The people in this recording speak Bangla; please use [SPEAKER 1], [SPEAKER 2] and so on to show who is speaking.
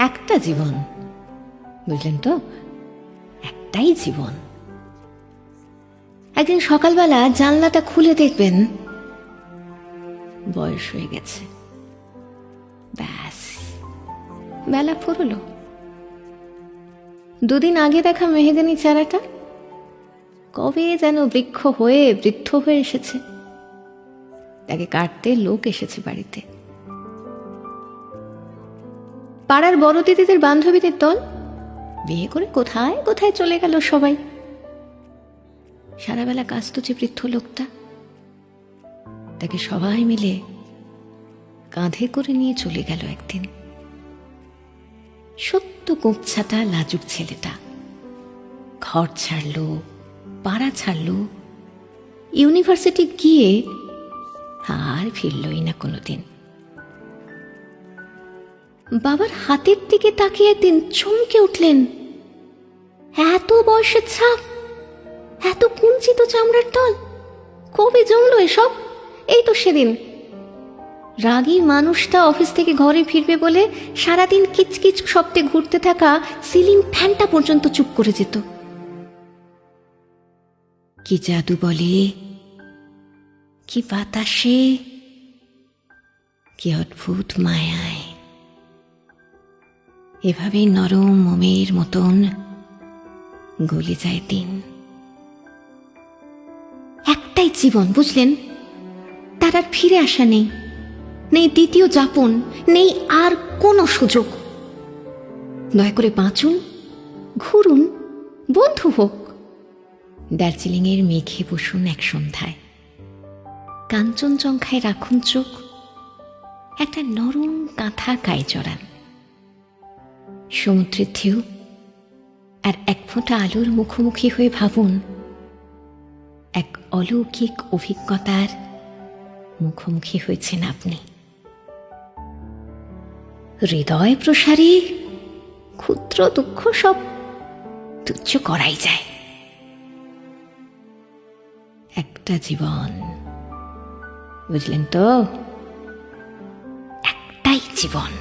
[SPEAKER 1] একটা জীবন, বুঝলেন তো, একটাই জীবন। একদিন সকালবেলা জানলাটা খুলে দেখবেন বয়স হয়ে গেছে, ব্যাস বেলা ফুরলো। দুদিন আগে দেখা মেহগনি চারাটা কবে যেন বৃক্ষ হয়ে বৃদ্ধ হয়ে এসেছে, তাকে কাটতে লোক এসেছে বাড়িতে। পাড়ার বড় দিদিদের বান্ধবীদের দল বিয়ে করে কোথায় কোথায় চলে গেল সবাই। সারাবেলা কাঁদত যে বৃদ্ধ লোকটা, তাকে সবাই মিলে কাঁধে করে নিয়ে চলে গেল একদিন। সত্য গোপছাটা লাজুক ছেলেটা ঘর ছাড়লো, পাড়া ছাড়লো, ইউনিভার্সিটি গিয়ে আর ফিরলই না কোনোদিন। বাবার হাতের দিকে তাকিয়ে একদিন চমকে উঠলেন, এত বয়সের ছাপ, এত কুঞ্চিত চামড়ার তল, কবে জমলো এসব? এই তো সেদিন। রাগী মানুষটা অফিস থেকে ঘরে ফিরবে বলে সারাদিন কিচকিচ শব্দে ঘুরতে থাকা সিলিং ফ্যানটা পর্যন্ত চুপ করে যেত। কি জাদু বলে, কি বাতাসে, কি অদ্ভুত মায়ায় এভাবেই নরম মোমের মতন গলে যায় দিন। একটাই জীবন, বুঝলেন, তার আর ফিরে আসা নেই, নেই দ্বিতীয় যাপন, নেই আর কোনো সুযোগ। দয়া করে বাঁচুন, ঘুরুন, বন্ধু হোক। দার্জিলিংয়ের মেঘে বসুন এক সন্ধ্যায়, কাঞ্চনজঙ্ঘায় রাখুন চোখ, একটা নরম কাঁথা গায়ে জড়ান। সমুদ্রের ঢেউ আর এক ফোঁটা আলোর মুখোমুখি হয়ে ভাবুন এক অলৌকিক অভিজ্ঞতার মুখোমুখি হয়েছেন আপনি। হৃদয় প্রসারী ক্ষুদ্র দুঃখ সব তুচ্ছ করাই যায়। একটা জীবন, বুঝলেন তো, একটাই জীবন।